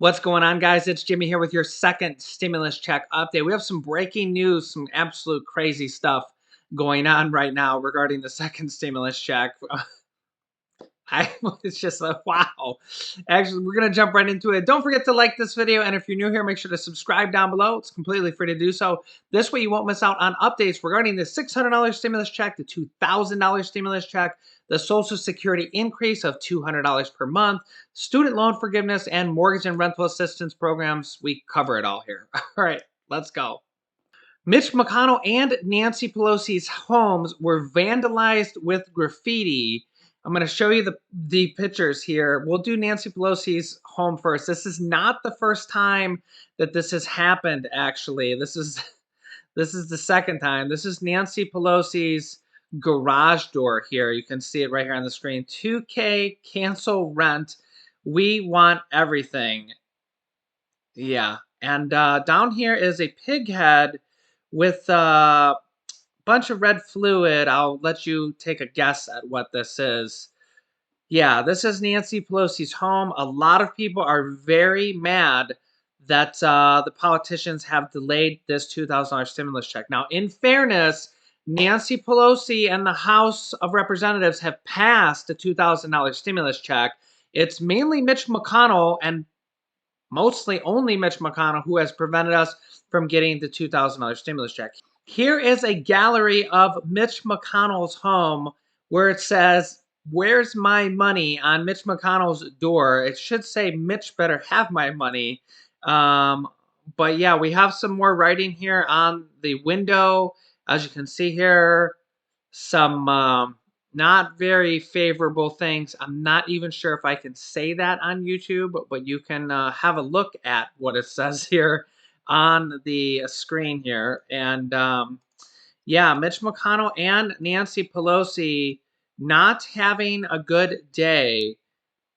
What's going on, guys? It's Jimmy here with your second stimulus check update. We have some breaking news, some absolute crazy stuff going on right now regarding the second stimulus check. It's just like, wow. Actually, we're going to jump right into it. Don't forget to like this video. And if you're new here, make sure to subscribe down below. It's completely free to do so. This way you won't miss out on updates regarding the $600 stimulus check, the $2,000 stimulus check, the Social Security increase of $200 per month, student loan forgiveness, and mortgage and rental assistance programs. We cover it all here. All right, let's go. Mitch McConnell and Nancy Pelosi's homes were vandalized with graffiti. I'm going to show you the pictures here. We'll do Nancy Pelosi's home first. This is not the first time that this has happened, actually. This is the second time. This is Nancy Pelosi's garage door here. You can see it right here on the screen. 2K, cancel rent. We want everything. Yeah. And down here is a pig head with a bunch of red fluid. I'll let you take a guess at what this is. Yeah, this is Nancy Pelosi's home. A lot of people are very mad that the politicians have delayed this $2,000 stimulus check. Now, in fairness, Nancy Pelosi and the House of Representatives have passed the $2,000 stimulus check. It's mainly Mitch McConnell and mostly only Mitch McConnell who has prevented us from getting the $2,000 stimulus check. Here is a gallery of Mitch McConnell's home where it says, "Where's my money?" on Mitch McConnell's door. It should say, "Mitch better have my money." But yeah, we have some more writing here on the window. As you can see here, some not very favorable things. I'm not even sure if I can say that on YouTube, but you can have a look at what it says here on the screen here. And yeah, Mitch McConnell and Nancy Pelosi not having a good day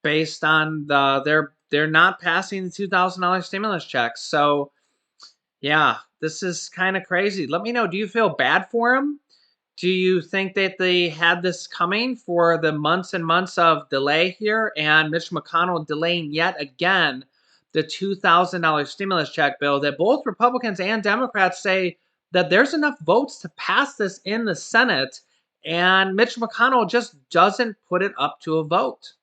based on they're not passing the $2,000 stimulus checks. So yeah, this is kind of crazy. Let me know. Do you feel bad for them? Do you think that they had this coming for the months and months of delay here, and Mitch McConnell delaying yet again the $2,000 stimulus check bill that both Republicans and Democrats say that there's enough votes to pass this in the Senate, and Mitch McConnell just doesn't put it up to a vote?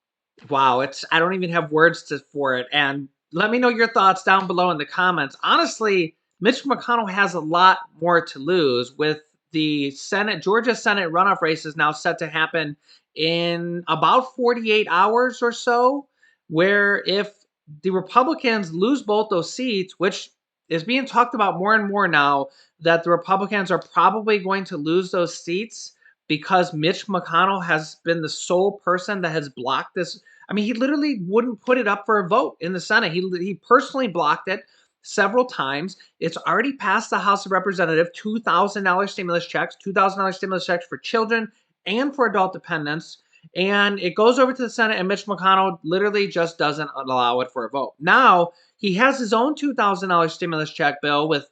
Wow, I don't even have words for it. And let me know your thoughts down below in the comments. Honestly, Mitch McConnell has a lot more to lose with the Georgia Senate runoff race is now set to happen in about 48 hours or so, where if the Republicans lose both those seats, which is being talked about more and more now, that the Republicans are probably going to lose those seats because Mitch McConnell has been the sole person that has blocked this. I mean, he literally wouldn't put it up for a vote in the Senate. He personally blocked it several times. It's already passed the House of Representatives, $2,000 stimulus checks, $2,000 stimulus checks for children and for adult dependents. And it goes over to the Senate, and Mitch McConnell literally just doesn't allow it for a vote. Now, he has his own $2,000 stimulus check bill with,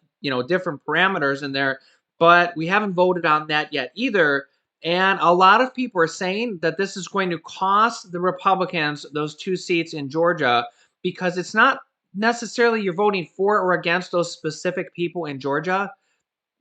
different parameters in there, but we haven't voted on that yet either. And a lot of people are saying that this is going to cost the Republicans those 2 seats in Georgia, because it's not necessarily you're voting for or against those specific people in Georgia.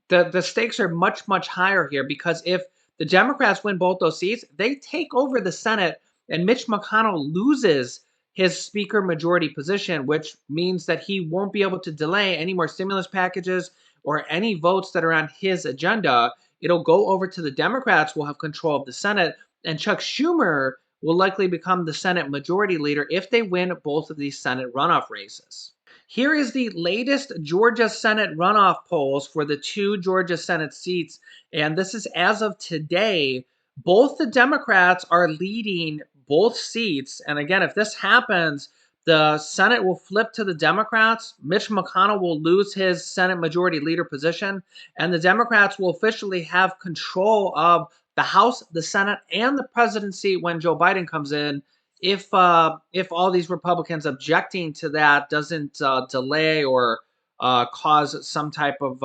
The stakes are much, much higher here, because if the Democrats win both those seats, they take over the Senate, and Mitch McConnell loses his speaker majority position, which means that he won't be able to delay any more stimulus packages or any votes that are on his agenda. It'll go over to the Democrats, will have control of the Senate, and Chuck Schumer will likely become the Senate majority leader if they win both of these Senate runoff races. Here is the latest Georgia Senate runoff polls for the 2 Georgia Senate seats, and this is as of today. Both the Democrats are leading both seats, and again, if this happens, the Senate will flip to the Democrats. Mitch McConnell will lose his Senate Majority Leader position, and the Democrats will officially have control of the House, the Senate, and the presidency when Joe Biden comes in, if all these Republicans objecting to that doesn't delay or cause some type of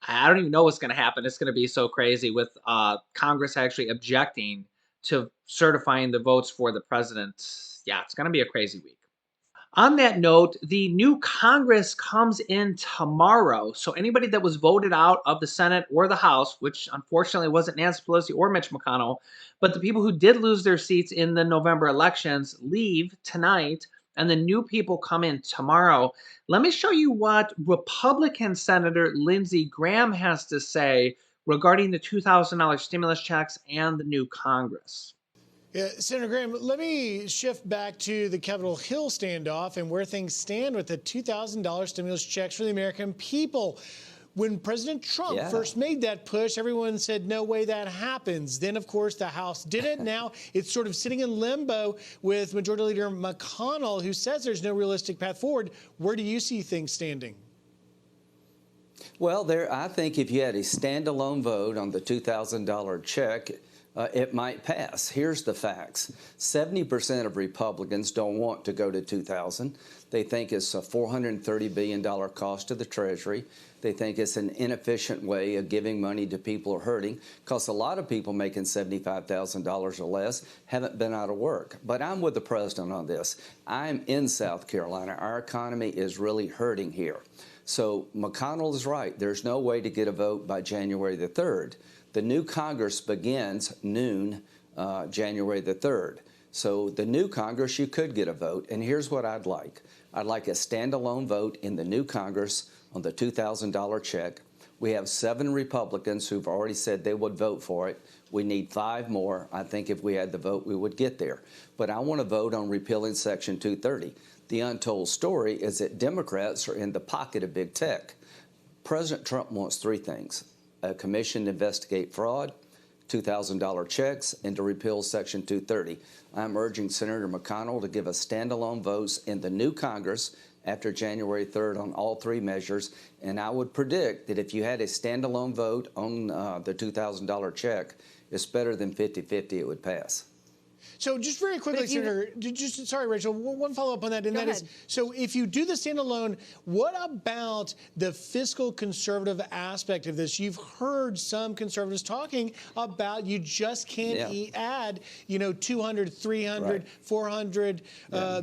I don't even know what's going to happen. It's going to be so crazy with Congress actually objecting to certifying the votes for the president. Yeah, it's going to be a crazy week. On that note, the new Congress comes in tomorrow. So anybody that was voted out of the Senate or the House, which unfortunately wasn't Nancy Pelosi or Mitch McConnell, but the people who did lose their seats in the November elections leave tonight, and the new people come in tomorrow. Let me show you what Republican Senator Lindsey Graham has to say regarding the $2,000 stimulus checks and the new Congress. Yeah, Senator Graham, let me shift back to the Capitol Hill standoff and where things stand with the $2,000 stimulus checks for the American people. When President Trump first made that push, everyone said, no way that happens. Then, of course, the House did it. Now it's sort of sitting in limbo with Majority Leader McConnell, who says there's no realistic path forward. Where do you see things standing? Well, I think if you had a standalone vote on the $2,000 check, it might pass. Here's the facts. 70% of Republicans don't want to go to $2,000. They think it's a $430 billion cost to the Treasury. They think it's an inefficient way of giving money to people who are hurting, because a lot of people making $75,000 or less haven't been out of work. But I'm with the president on this. I'm in South Carolina. Our economy is really hurting here. So McConnell is right. There's no way to get a vote by January the 3rd. The new Congress begins noon January the 3rd. So the new Congress, you could get a vote. And here's what I'd like. I'd like a standalone vote in the new Congress on the $2,000 check. We have 7 Republicans who've already said they would vote for it. We need 5 more. I think if we had the vote, we would get there. But I want to vote on repealing Section 230. The untold story is that Democrats are in the pocket of big tech. President Trump wants 3 things: a commission to investigate fraud, $2,000 checks, and to repeal Section 230. I'm urging Senator McConnell to give us standalone votes in the new Congress after January 3rd on all 3 measures. And I would predict that if you had a standalone vote on the $2,000 check, it's better than 50-50 it would pass. So just very quickly, Senator, sorry, Rachel, one follow-up on that, and that is, so if you do the standalone, what about the fiscal conservative aspect of this? You've heard some conservatives talking about you just can't add, 200, 300, 400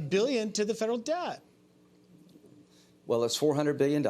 billion to the federal debt. Well, it's $400 billion.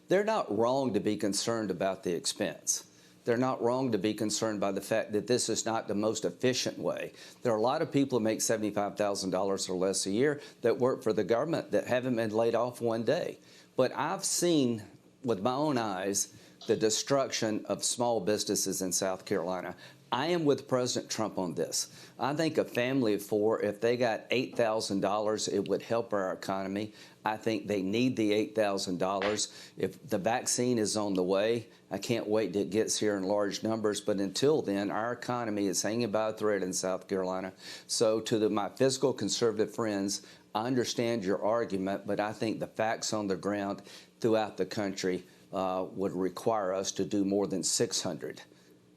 They're not wrong to be concerned about the expense. They're not wrong to be concerned by the fact that this is not the most efficient way. There are a lot of people who make $75,000 or less a year that work for the government that haven't been laid off one day. But I've seen with my own eyes the destruction of small businesses in South Carolina. I am with President Trump on this. I think a family of 4, if they got $8,000, it would help our economy. I think they need the $8,000. If the vaccine is on the way, I can't wait till it gets here in large numbers. But until then, our economy is hanging by a thread in South Carolina. So to my fiscal conservative friends, I understand your argument, but I think the facts on the ground throughout the country would require us to do more than 600.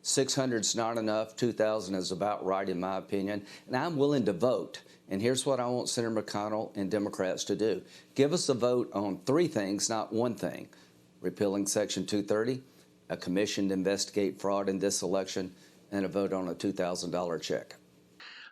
600 is not enough. 2,000 is about right, in my opinion. And I'm willing to vote. And here's what I want Senator McConnell and Democrats to do. Give us a vote on 3 things, not 1 thing. Repealing Section 230, a commission to investigate fraud in this election, and a vote on a $2,000 check.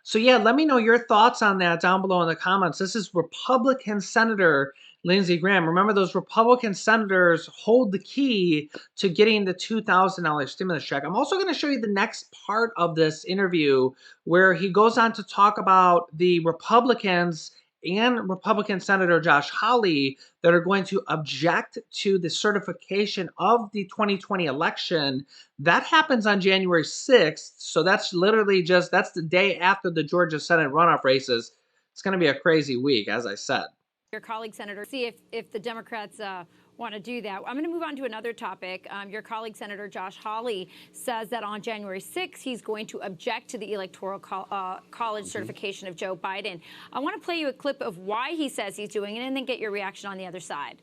So yeah, let me know your thoughts on that down below in the comments. This is Republican Senator Lindsey Graham. Remember, those Republican senators hold the key to getting the $2,000 stimulus check. I'm also going to show you the next part of this interview where he goes on to talk about the Republicans and Republican Senator Josh Hawley that are going to object to the certification of the 2020 election. That happens on January 6th. So that's literally that's the day after the Georgia Senate runoff races. It's going to be a crazy week, as I said. Your colleague, Senator, see if the Democrats want to do that. I'm going to move on to another topic. Your colleague, Senator Josh Hawley, says that on January 6th, he's going to object to the Electoral College certification of Joe Biden. I want to play you a clip of why he says he's doing it and then get your reaction on the other side.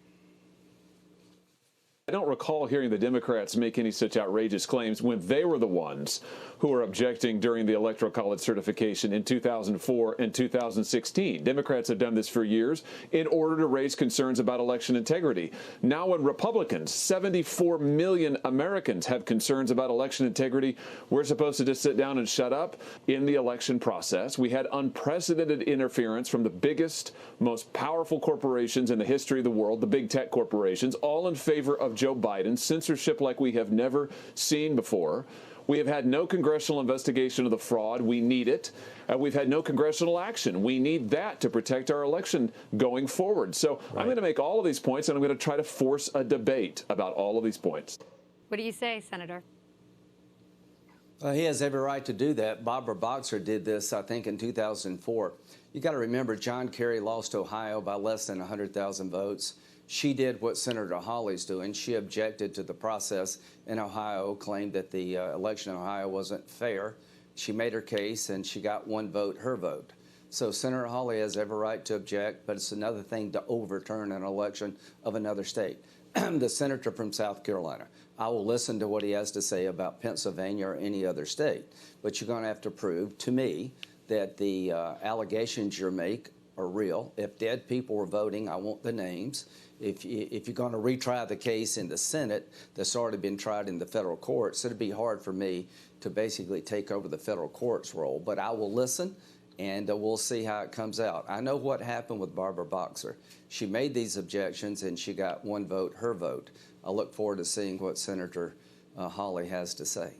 I don't recall hearing the Democrats make any such outrageous claims when they were the ones who were objecting during the Electoral College certification in 2004 and 2016. Democrats have done this for years in order to raise concerns about election integrity. Now when Republicans, 74 million Americans, have concerns about election integrity, we're supposed to just sit down and shut up. In the election process, we had unprecedented interference from the biggest, most powerful corporations in the history of the world, the big tech corporations, all in favor of Joe Biden, censorship like we have never seen before. We have had no congressional investigation of the fraud. We need it. We've had no congressional action. We need that to protect our election going forward. So I'm going to make all of these points, and I'm going to try to force a debate about all of these points. What do you say, Senator? He has every right to do that. Barbara Boxer did this, I think, in 2004. You got to remember, John Kerry lost Ohio by less than 100,000 votes. She did what Senator Hawley's doing. She objected to the process in Ohio, claimed that the election in Ohio wasn't fair. She made her case, and she got one vote, her vote. So Senator Hawley has every right to object, but it's another thing to overturn an election of another state. The senator from South Carolina, I will listen to what he has to say about Pennsylvania or any other state, but you're going to have to prove to me that the allegations you make are real. If dead people were voting, I want the names. If you're going to retry the case in the Senate that's already been tried in the federal courts, it'd be hard for me to basically take over the federal courts role. But I will listen, and we'll see how it comes out. I know what happened with Barbara Boxer. She made these objections, and she got one vote, her vote. I look forward to seeing what Senator Hawley has to say.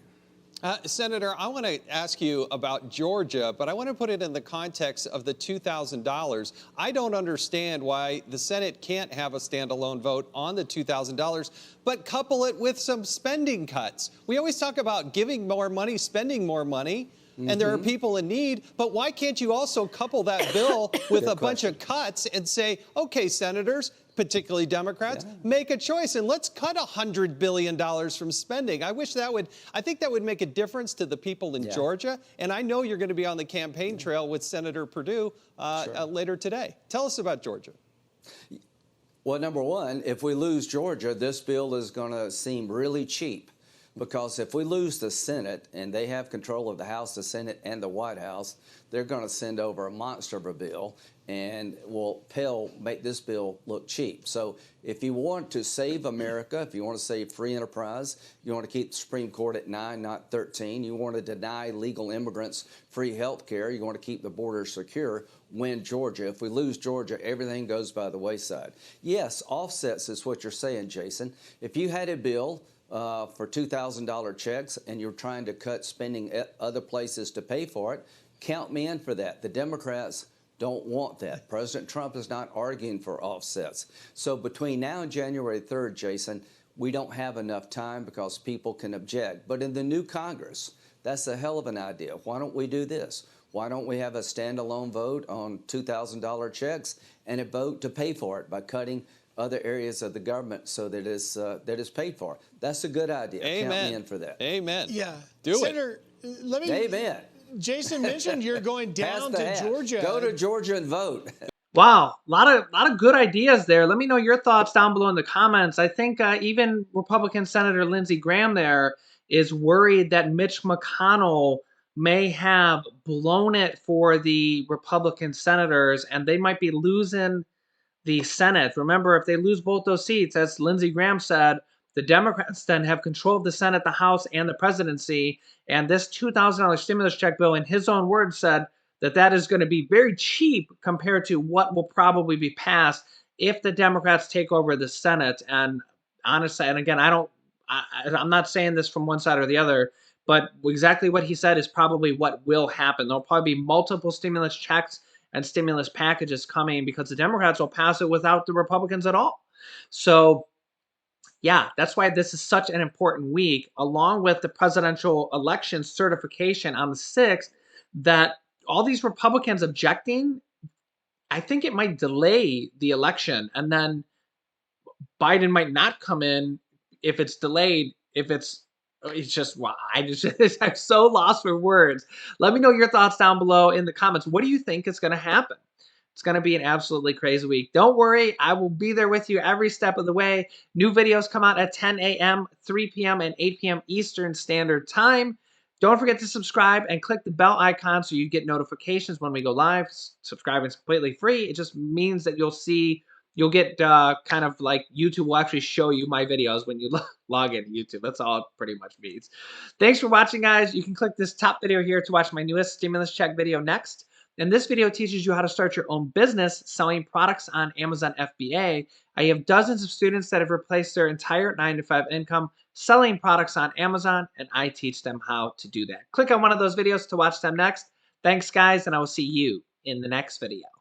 Senator, I want to ask you about Georgia, but I want to put it in the context of the $2,000. I don't understand why the Senate can't have a standalone vote on the $2,000, but couple it with some spending cuts. We always talk about giving more money, spending more money, and there are people in need, but why can't you also couple that bill with a bunch of cuts and say, okay, senators, particularly Democrats, make a choice and let's cut $100 billion from spending. I think that would make a difference to the people in Georgia. And I know you're going to be on the campaign trail with Senator Perdue later today. Tell us about Georgia. Well, number one, if we lose Georgia, this bill is going to seem really cheap. Because if we lose the Senate and they have control of the House, the Senate, and the White House, they're going to send over a monster of a bill and will make this bill look cheap. So if you want to save America, if you want to save free enterprise, you want to keep the Supreme Court at 9, not 13, you want to deny legal immigrants free health care, you want to keep the border secure, win Georgia. If we lose Georgia, everything goes by the wayside. Yes, offsets is what you're saying, Jason. If you had a bill for $2,000 checks and you're trying to cut spending at other places to pay for it, count me in for that. The Democrats don't want that. President Trump is not arguing for offsets. So between now and January 3rd, Jason, we don't have enough time because people can object. But in the new Congress, that's a hell of an idea. Why don't we do this? Why don't we have a standalone vote on $2,000 checks and a vote to pay for it by cutting other areas of the government so that it's paid for? That's a good idea. Amen. Count me in for that. Amen. Yeah. Do Senator, let me. Amen. Jason mentioned you're going down to Georgia. Go to Georgia and vote. Wow, a lot of good ideas there. Let me know your thoughts down below in the comments. I think even Republican Senator Lindsey Graham there is worried that Mitch McConnell may have blown it for the Republican senators, and they might be losing the Senate. Remember, if they lose both those seats, as Lindsey Graham said, the Democrats then have control of the Senate, the House, and the presidency. And this $2,000 stimulus check bill, in his own words, said that is going to be very cheap compared to what will probably be passed if the Democrats take over the Senate. And honestly, and again, I'm not saying this from one side or the other, but exactly what he said is probably what will happen. There'll probably be multiple stimulus checks and stimulus packages coming because the Democrats will pass it without the Republicans at all. So yeah, that's why this is such an important week, along with the presidential election certification on the 6th, that all these Republicans objecting, I think it might delay the election. And then Biden might not come in if it's delayed, it's just, wow, I'm so lost for words. Let me know your thoughts down below in the comments. What do you think is going to happen? It's going to be an absolutely crazy week. Don't worry. I will be there with you every step of the way. New videos come out at 10 a.m., 3 p.m., and 8 p.m. Eastern Standard Time. Don't forget to subscribe and click the bell icon so you get notifications when we go live. Subscribing is completely free. It just means that you'll get kind of like YouTube will actually show you my videos when you log into YouTube. That's all it pretty much means. Thanks for watching, guys. You can click this top video here to watch my newest stimulus check video next. And this video teaches you how to start your own business selling products on Amazon FBA. I have dozens of students that have replaced their entire 9-to-5 income selling products on Amazon, and I teach them how to do that. Click on one of those videos to watch them next. Thanks, guys, and I will see you in the next video.